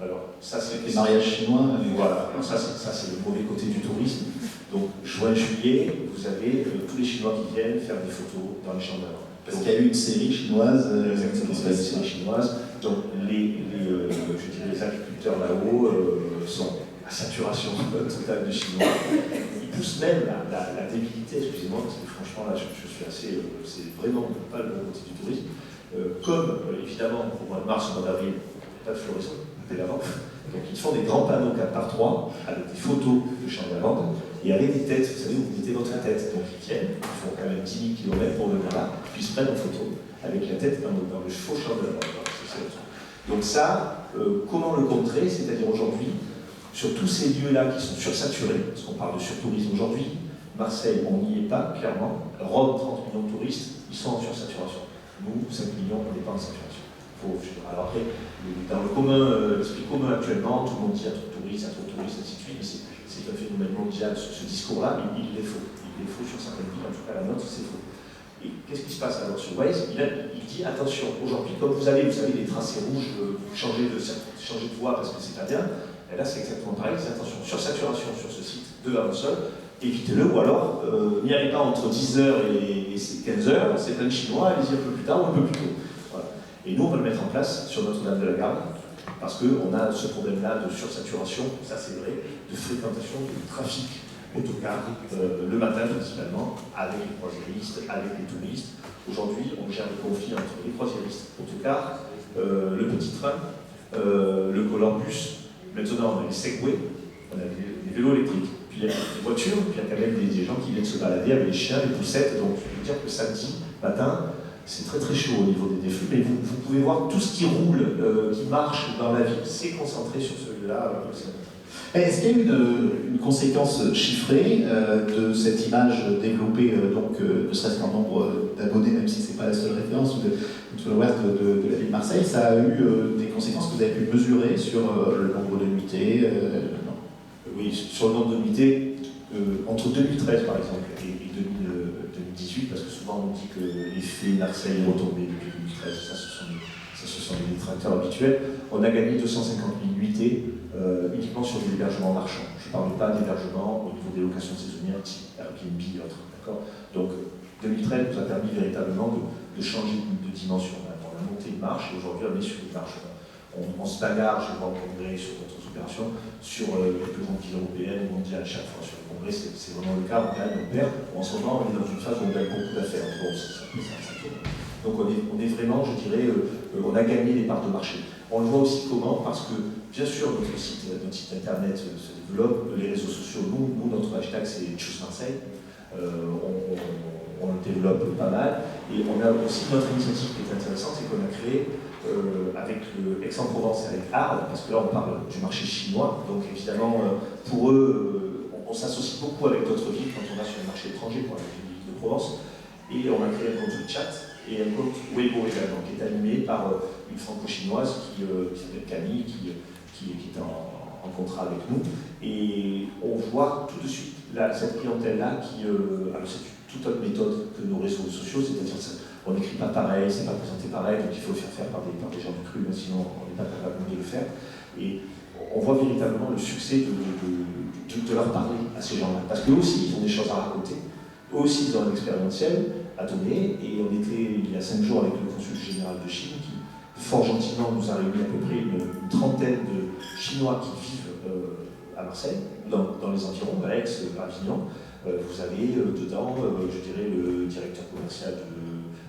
S4: alors ça c'est
S2: les mariages chinois.
S4: Voilà, alors ça c'est le mauvais côté du tourisme. Donc juin, juillet, vous avez tous les Chinois qui viennent faire des photos dans les champs d'Avant.
S2: Parce qu'il y a eu une série chinoise.
S4: Exactement, c'est une série chinoise. Donc je dirais, les agriculteurs là-haut sont à saturation totale de Chinois. Ils poussent même la débilité, excusez-moi, parce que franchement là je suis assez. C'est vraiment pas le bon côté du tourisme. Comme évidemment au mois de mars, au mois d'avril, pas de floraison, dès la vente. Donc ils font des grands panneaux 4x3 avec des photos de champs de lavande et avec des têtes, vous savez, vous mettez votre tête. Donc ils tiennent, ils font quand même 10 000 km pour venir là, puis ils se prennent en photo avec la tête dans le faux champ de lavande. Donc ça, comment le contrer? C'est-à-dire aujourd'hui, sur tous ces lieux-là qui sont sursaturés, parce qu'on parle de surtourisme aujourd'hui, Marseille, on n'y est pas, clairement. Rome, 30 millions de touristes, ils sont en sursaturation. Nous, 5 millions, on n'est pas en saturation. Alors après, dans le commun, l'esprit commun actuellement, tout le monde dit il y a trop de touristes, ainsi de suite, mais c'est un phénomène mondial, ce discours-là, mais il est faux. Il est faux sur certaines villes, en tout cas la nôtre, c'est faux. Et qu'est-ce qui se passe alors sur Waze? Il dit attention, aujourd'hui, comme vous savez, les tracés rouges, changer de voie parce que c'est pas bien, et là c'est exactement pareil, c'est attention, sursaturation sur ce site de Lavansol, évitez-le, ou alors n'y allez pas entre 10h et 15h, c'est plein de Chinois, allez-y un peu plus tard ou un peu plus tôt. Voilà. Et nous, on va le mettre en place sur Notre-Dame de la Garde, parce qu'on a ce problème-là de sursaturation, ça c'est vrai, de fréquentation, de trafic autocar, le matin principalement, avec les croisiéristes, avec les touristes. Aujourd'hui, on gère le conflit entre les croisiéristes, autocars, le petit train, le Colorbus, maintenant on a les Segway, on a les vélos électriques, puis il y a les voitures, puis il y a quand même des gens qui viennent se balader avec les chiens, les poussettes, donc je peux dire que samedi matin, c'est très très chaud au niveau des déflux, mais vous pouvez voir tout ce qui roule, qui marche dans la ville, c'est concentré sur celui-là.
S2: Est-ce qu'il y a une conséquence chiffrée de cette image développée, ne serait-ce qu'en nombre d'abonnés, même si ce n'est pas la seule référence, ou de followers de la ville de Marseille, ça a eu des conséquences que vous avez pu mesurer sur le nombre de nuitées
S4: Oui, sur le nombre de nuitées, entre 2013 par exemple et 2018, parce que souvent on dit que l'effet Marseille est retombé depuis 2013, ça ce sont les détracteurs habituels, on a gagné 250 000 nuitées uniquement sur de l'hébergement marchand. Je ne parle pas d'hébergement au niveau des locations saisonnières type Airbnb et autres. Donc 2013 nous a permis véritablement de changer de dimension. On a monté une marche et aujourd'hui on est sur une marche. On se bagarre, je vois au congrès sur d'autres opérations, sur les plus grandes villes européennes, mondiales, chaque fois sur le congrès, c'est vraiment le cas, on gagne, on perd. En ce moment, on est dans une phase où on gagne beaucoup d'affaires. Bon, ça tourne. Donc on est vraiment, je dirais, on a gagné les parts de marché. On le voit aussi comment, parce que bien sûr notre site internet se développe, les réseaux sociaux, nous notre hashtag c'est Choose Marseille, on le développe pas mal, et on a aussi notre initiative qui est intéressante, c'est qu'on a créé avec Aix-en-Provence et avec Arles, parce que là on parle du marché chinois, donc évidemment pour eux, on s'associe beaucoup avec d'autres villes quand on va sur le marché étranger, pour les villes de Provence, et on a créé un compte de chat et un compte Weibo également, qui est animé par une franco-chinoise qui s'appelle Camille, qui est en contrat avec nous, et on voit tout de suite cette clientèle-là qui, alors c'est toute autre méthode que nos réseaux sociaux, c'est-à-dire on n'écrit pas pareil, c'est pas présenté pareil, donc il faut le faire par des gens du cru, sinon on n'est pas capable de le faire. Et on voit véritablement le succès de leur parler à ces gens-là. Parce qu'eux aussi, ils ont des choses à raconter, eux aussi, ils ont un expérientiel à donner. Et on était il y a 5 jours avec le consul général de Chine qui, fort gentiment, nous a réuni à peu près une trentaine de Chinois qui vivent à Marseille, dans les environs, à Aix, à Avignon. Vous avez dedans, je dirais, le directeur commercial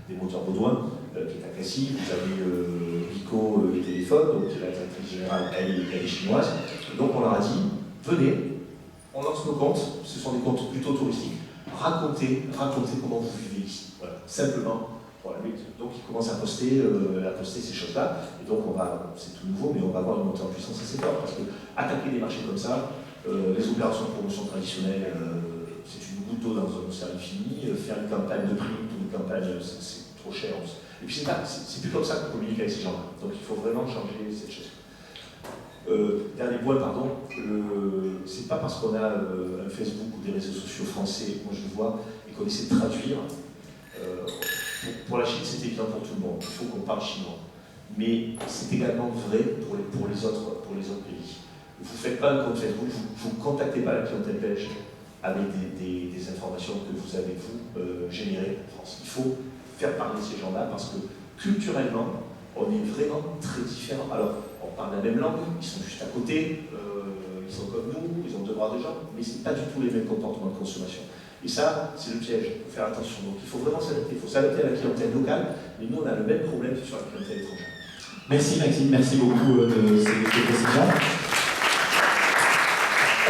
S4: des moteurs Baudouin, qui est à Cassis. Vous avez Rico, les téléphones, donc la directrice générale, elle est chinoise. Donc on leur a dit, venez, on lance nos comptes, ce sont des comptes plutôt touristiques, racontez comment vous vivez ici. Voilà, simplement. Voilà, donc ils commencent à poster ces choses-là, et donc c'est tout nouveau, mais on va avoir une montée en puissance assez forte, parce que attaquer des marchés comme ça, les opérations de promotion traditionnelles, c'est une goutte d'eau dans un océan infini, faire une campagne de prix ou une campagne, c'est trop cher. Et puis c'est plus comme ça qu'on communique avec ces gens-là, donc il faut vraiment changer cette chose. Dernier point, pardon, c'est pas parce qu'on a un Facebook ou des réseaux sociaux français, moi je le vois, et qu'on essaie de traduire. Pour la Chine, c'est évident pour tout le monde, il faut qu'on parle chinois. Mais c'est également vrai pour les autres pays. Vous ne faites pas un compte Facebook, vous ne contactez pas la clientèle belge avec des informations que vous avez, vous, générées en France. Il faut faire parler ces gens-là parce que culturellement, on est vraiment très différents. Alors, on parle la même langue, ils sont juste à côté, ils sont comme nous, ils ont deux bras de jambes, mais ce n'est pas du tout les mêmes comportements de consommation. Et ça, c'est le piège, il faut faire attention. Donc il faut vraiment s'adapter, il faut s'adapter à la clientèle locale, mais nous on a le même problème que sur la clientèle étrangère.
S2: Merci Maxime, merci beaucoup de ces précisions.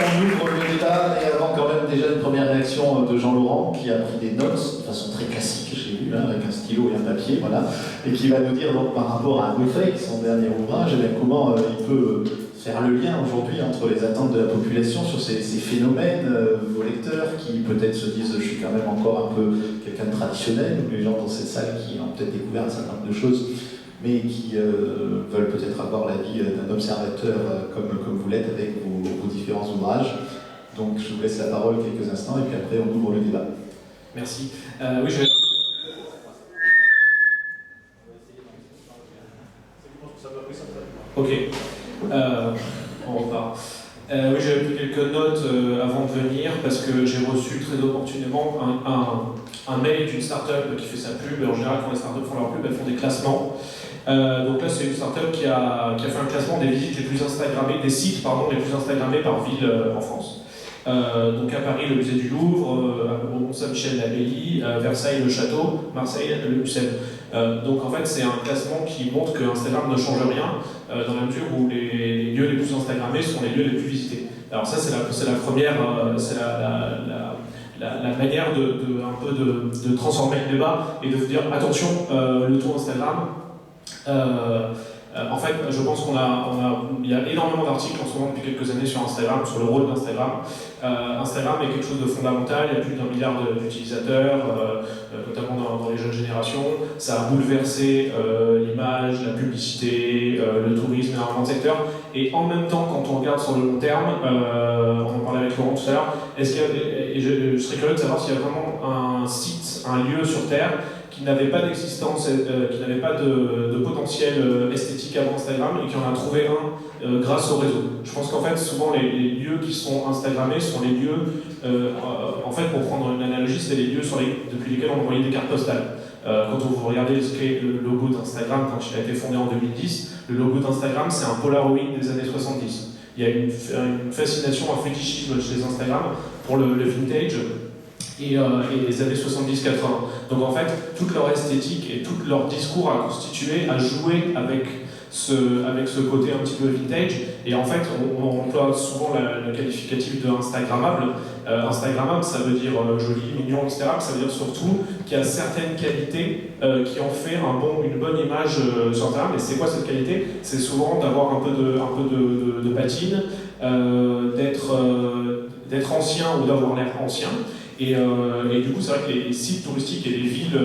S2: On ouvre le débat, et avant quand même déjà une première réaction de Jean-Laurent qui a pris des notes de façon très classique, j'ai vu, avec un stylo et un papier, voilà, et qui va nous dire donc par rapport à Nofake, son dernier ouvrage, comment il peut faire le lien aujourd'hui entre les attentes de la population sur ces phénomènes, vos lecteurs qui peut-être se disent je suis quand même encore un peu quelqu'un de traditionnel, ou les gens dans cette salle qui ont peut-être découvert un certain nombre de choses, mais qui veulent peut-être avoir l'avis d'un observateur comme vous l'êtes avec vos différents ouvrages. Donc je vous laisse la parole quelques instants et puis après on ouvre le débat.
S5: Merci. Oui, je vais... Ok. On repart. Oui, j'avais pris quelques notes avant de venir parce que j'ai reçu très opportunément un mail d'une start-up qui fait sa pub. En général, quand les start-up font leur pub, elles font des classements. Donc là, c'est une start-up qui a fait un classement des visites les plus instagrammées, des sites les plus instagrammés par ville en France. Donc à Paris, le musée du Louvre, au Mont-Saint-Michel l'Abbaye, Versailles le château, Marseille le Mucem. Donc en fait, c'est un classement qui montre que Instagram ne change rien dans la mesure où les lieux les plus Instagrammés sont les lieux les plus visités. Alors ça, c'est la première, c'est la manière un peu de transformer le débat et de dire attention, le tout Instagram. En fait, je pense il y a énormément d'articles en ce moment depuis quelques années sur Instagram, sur le rôle d'Instagram. Instagram est quelque chose de fondamental, il y a plus d'1 milliard d'utilisateurs, notamment dans les jeunes générations. Ça a bouleversé l'image, la publicité, le tourisme, énormément de secteurs. Et en même temps, quand on regarde sur le long terme, on en parlait avec Laurent tout à l'heure, je serais curieux de savoir s'il y a vraiment un site, un lieu sur Terre qui n'avait pas d'existence, qui n'avait pas de potentiel esthétique avant Instagram et qui en a trouvé un grâce au réseau. Je pense qu'en fait, souvent, les lieux qui sont Instagrammés sont les lieux, en fait, pour prendre une analogie, c'est les lieux depuis lesquels on envoyait des cartes postales. Quand vous regardez ce qu'est le logo d'Instagram quand il a été fondé en 2010, le logo d'Instagram, c'est un Polaroid des années 70. Il y a une fascination, un fétichisme chez Instagram pour le vintage. Et les années 70-80. Donc en fait, toute leur esthétique et tout leur discours a constitué, a joué avec ce côté un petit peu vintage. Et en fait, on emploie souvent le qualificatif de Instagrammable. Instagrammable, ça veut dire joli, mignon, etc. Ça veut dire surtout qu'il y a certaines qualités qui ont fait une bonne image sur Instagram. Et c'est quoi cette qualité? C'est souvent d'avoir un peu de patine, d'être ancien ou d'avoir l'air ancien. Et du coup, c'est vrai que les sites touristiques et les villes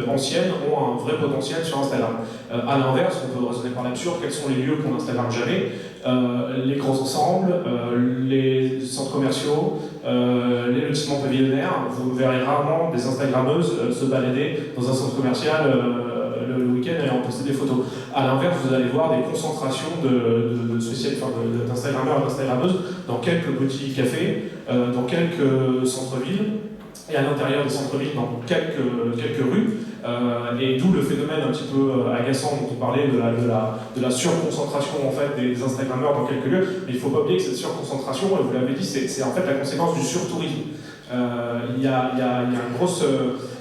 S5: anciennes ont un vrai potentiel sur Instagram. À l'inverse, on peut raisonner par l'absurde, quels sont les lieux qu'on n'Instagramme jamais? Les grands ensembles, les centres commerciaux, les lotissements pavillonnaires. Vous verrez rarement des Instagrammeuses se balader dans un centre commercial le week-end et en poster des photos. À l'inverse, vous allez voir des concentrations d'Instagrammeurs et d'Instagrammeuses dans quelques petits cafés, dans quelques centres-villes, et à l'intérieur des centres-villes, dans quelques rues. Et d'où le phénomène un petit peu agaçant dont on parlait de la surconcentration en fait, des Instagrammeurs dans quelques lieux. Mais il ne faut pas oublier que cette surconcentration, et vous l'avez dit, c'est en fait la conséquence du surtourisme. Il y a une grosse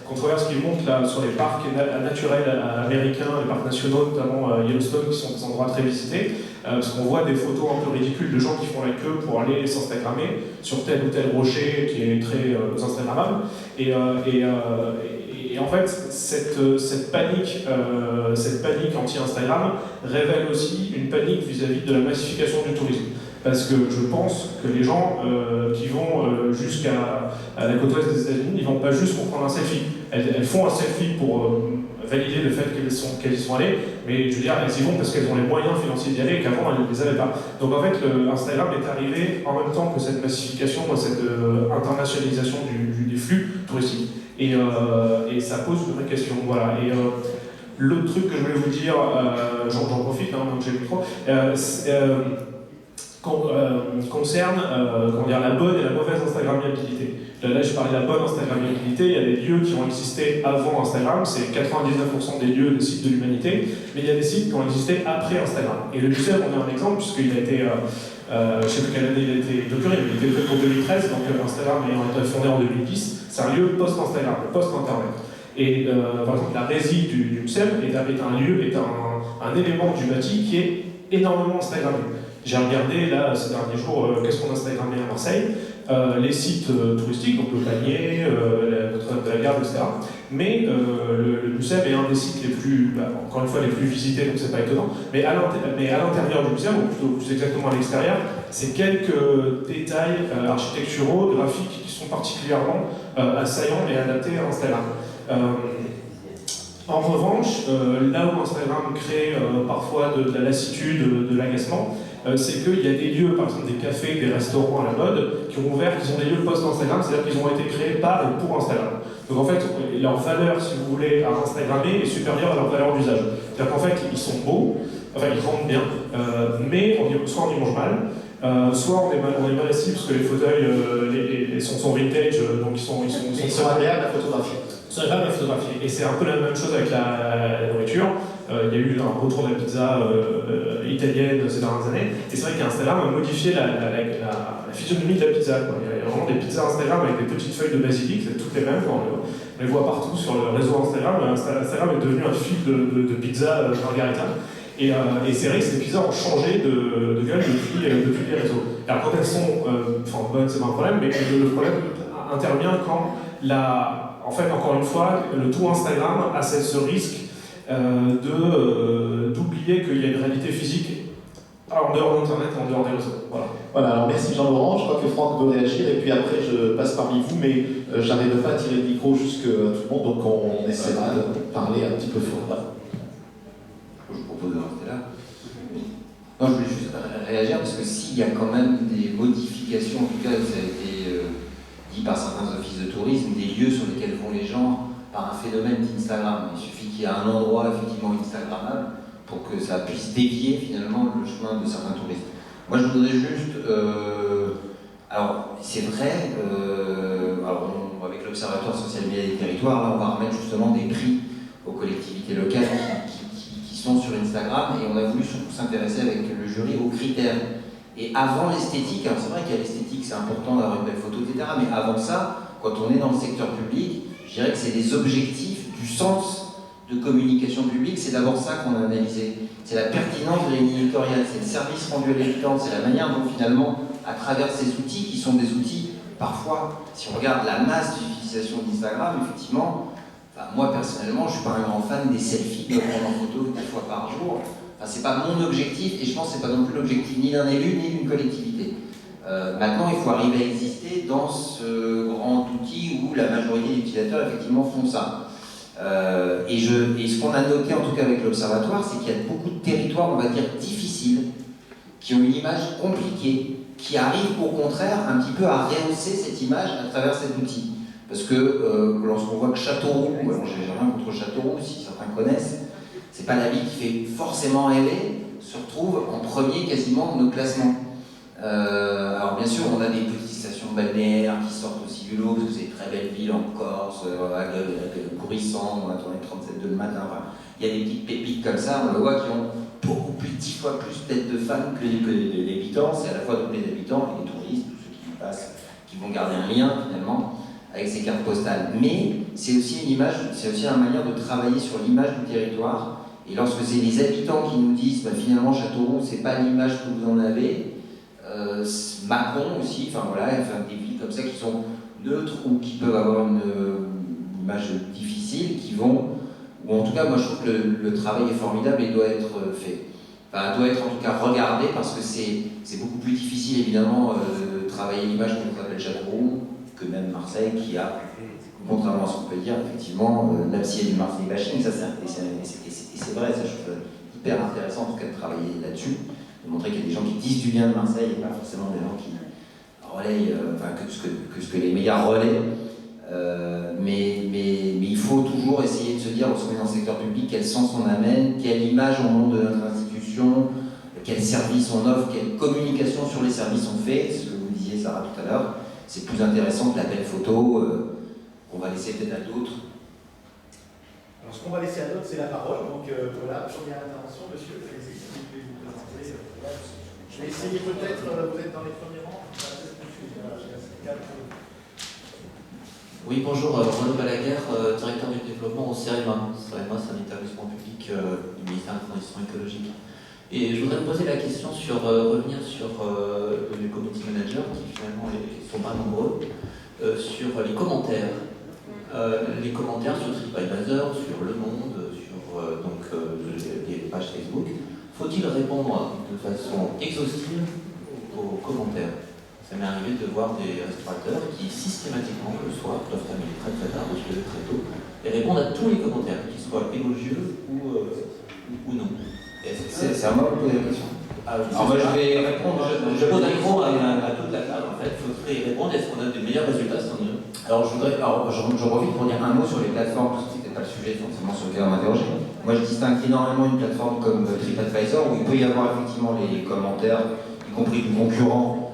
S5: controverse qui monte là, sur les parcs naturels américains, les parcs nationaux, notamment Yellowstone, qui sont des endroits très visités, parce qu'on voit des photos un peu ridicules de gens qui font la queue pour aller s'instagrammer sur tel ou tel rocher qui est très instagrammable. Et en fait, cette panique anti-Instagram révèle aussi une panique vis-à-vis de la massification du tourisme. Parce que je pense que les gens qui vont jusqu'à la côte ouest des États-Unis, ils ne vont pas juste pour prendre un selfie. Elles font un selfie pour valider le fait qu'elles y sont allées, mais je veux dire, elles y vont parce qu'elles ont les moyens financiers d'y aller et qu'avant, elles ne les avaient pas. Donc en fait, Instagram est arrivé en même temps que cette massification, cette internationalisation des flux touristiques. Et ça pose une vraie question. Voilà. Et l'autre truc que je voulais vous dire, j'en profite, hein, donc j'ai le micro, concerne la bonne et la mauvaise Instagrammabilité. Là, je parlais de la bonne Instagrammabilité. Il y a des lieux qui ont existé avant Instagram, c'est 99% des lieux des sites de l'humanité, mais il y a des sites qui ont existé après Instagram. Et le Mucem, on a un exemple, puisqu'il a été, je ne sais plus quelle année il a été inauguré, mais il a été fait en 2013, donc Instagram ayant été fondé en 2010, c'est un lieu post-Instagram, post-Internet. Et par exemple, la résie du Mucem est un élément du bâti qui est énormément Instagrammé. J'ai regardé là ces derniers jours qu'est-ce qu'on Instagrammait à Marseille, les sites touristiques, donc le Panier, Notre-Dame de la Garde, etc. Mais le Mucem est un des sites les plus, encore une fois, les plus visités, donc c'est pas étonnant. Mais à l'intérieur du Mucem, ou plutôt plus exactement à l'extérieur, c'est quelques détails architecturaux, graphiques qui sont particulièrement assaillants et adaptés à Instagram. En revanche, là où Instagram crée parfois de la lassitude, de l'agacement, c'est qu'il y a des lieux, par exemple des cafés, des restaurants à la mode, qui ont ouvert, qui sont des lieux post-Instagram, c'est-à-dire qu'ils ont été créés par et pour Instagram. Donc en fait, leur valeur, si vous voulez, à Instagrammer est supérieure à leur valeur d'usage. C'est-à-dire qu'en fait, ils sont beaux, enfin ils rendent bien, mais soit on y mange mal, soit on est mal assis parce que les fauteuils sont vintage, donc ils sont
S2: agréables à photographier.
S5: C'est agréable à photographier. Et c'est un peu la même chose avec la nourriture. Il y a eu un retour de la pizza italienne ces dernières années. Et c'est vrai qu'Instagram a modifié la physionomie de la pizza. Il y a vraiment des pizzas Instagram avec des petites feuilles de basilic, c'est toutes les mêmes On les voit partout sur le réseau Instagram. Instagram est devenu un fil de pizza margarita. Et c'est vrai que ces pizzas ont changé de gueule depuis les réseaux. Alors quand elles sont bonnes, c'est pas un problème, mais le problème intervient quand en fait, encore une fois, le tout Instagram a ce risque d'oublier qu'il y a une réalité physique en dehors d'Internet et en dehors des réseaux.
S2: Voilà, alors merci Jean-Laurent, je crois que Franck veut réagir, et puis après je passe parmi vous, mais j'arrive pas à tirer le micro jusqu'à tout le monde, donc on essaiera de parler un petit peu fort.
S1: Je vous propose de rester là. Non, je voulais juste réagir parce que s'il y a quand même des modifications, en tout cas ça a été dit par certains offices de tourisme, des lieux sur lesquels vont les gens par un phénomène d'Instagram. Il suffit qu'il y ait un endroit effectivement Instagrammable pour que ça puisse dévier finalement le chemin de certains touristes. Moi je voudrais juste... alors c'est vrai, avec l'Observatoire Social Media des Territoires, là on va remettre justement des prix aux collectivités locales qui sont sur Instagram, et on a voulu surtout s'intéresser avec le jury aux critères. Et avant l'esthétique, alors c'est vrai qu'il y a l'esthétique, c'est important d'avoir une belle photo, etc. Mais avant ça, quand on est dans le secteur public, je dirais que c'est des objectifs du sens de communication publique, c'est d'abord ça qu'on a analysé. C'est la pertinence de la ligne éditoriale, c'est le service rendu à l'éditeur, c'est la manière dont finalement, à travers ces outils, qui sont des outils, parfois, si on regarde la masse d'utilisation d'Instagram, effectivement, moi personnellement, je ne suis pas un grand fan des selfies que je prends en photo 4 fois par jour. C'est pas mon objectif, et je pense que c'est pas non plus l'objectif ni d'un élu ni d'une collectivité. Maintenant, il faut arriver à exister dans ce grand outil où la majorité des utilisateurs effectivement font ça. Et ce qu'on a noté en tout cas avec l'Observatoire, c'est qu'il y a beaucoup de territoires, on va dire, difficiles, qui ont une image compliquée, qui arrivent au contraire un petit peu à rehausser cette image à travers cet outil. Parce que lorsqu'on voit que Châteauroux, alors j'ai rien contre Châteauroux, si certains connaissent, c'est pas la ville qui fait forcément rêver, se retrouve en premier quasiment de nos classements. Alors bien sûr, on a des petites stations balnéaires qui sortent aussi du lot, parce que c'est une très belle ville en Corse, à Courissan, on a tourné 37 le matin. Enfin, il y a des petites pépites comme ça, on le voit, qui ont beaucoup plus, 10 fois plus peut-être de fans que les habitants. C'est à la fois donc les habitants et les touristes, tous ceux qui y passent, qui vont garder un lien finalement avec ces cartes postales. Mais c'est aussi une image, c'est aussi une manière de travailler sur l'image du territoire. Et lorsque c'est les habitants qui nous disent finalement Châteauroux, c'est pas l'image que vous en avez, Macron aussi, des villes comme ça qui sont neutres ou qui peuvent avoir une image difficile, ou en tout cas moi je trouve que le travail est formidable et doit être fait. Doit être en tout cas regardé, parce que c'est beaucoup plus difficile évidemment de travailler l'image qu'on appelle Châteauroux que même Marseille, qui a, contrairement à ce qu'on peut dire, effectivement, l'abcès du Marseille bashing, ça c'est vrai, ça je trouve hyper intéressant en tout cas de travailler là-dessus, de montrer qu'il y a des gens qui disent du bien de Marseille et pas forcément des gens qui relayent, que ce que les médias relaient. Mais il faut toujours essayer de se dire, lorsqu'on est dans le secteur public, quel sens on amène, quelle image on montre de notre institution, quel service on offre, quelle communication sur les services on fait, ce que vous disiez Sarah tout à l'heure. C'est plus intéressant que la belle photo qu'on va laisser peut-être à d'autres.
S2: Alors ce qu'on va laisser à d'autres, c'est la parole. Donc voilà, première intervention, monsieur, vous pouvez vous présenter. Je vais essayer peut-être, vous êtes dans les premiers rangs.
S6: Oui, bonjour, Renaud Balaguer, directeur du développement au CEREMA. CEREMA, c'est un établissement public du ministère de la Transition écologique. Et je voudrais me poser la question revenir sur les community managers, qui finalement ne sont pas nombreux, sur les commentaires. Les commentaires sur TripAdvisor, sur Le Monde, sur les pages Facebook. Faut-il répondre de façon exhaustive aux commentaires? Ça m'est arrivé de voir des restaurateurs qui systématiquement le soir doivent terminer très très tard ou se lever très tôt et répondre à tous les commentaires, qu'ils soient élogieux ou non.
S1: C'est à moi de poser la question. Alors moi je vais répondre.
S6: Je pose la question à toute la table en fait. Il faudrait y répondre. Est-ce qu'on a des meilleurs résultats sans mieux?
S1: Alors je reviens pour dire un mot sur les plateformes, parce que c'était pas le sujet forcément sur lequel on m'interrogeait. Moi je distingue énormément une plateforme comme TripAdvisor, où il peut y avoir effectivement les commentaires, y compris du concurrent,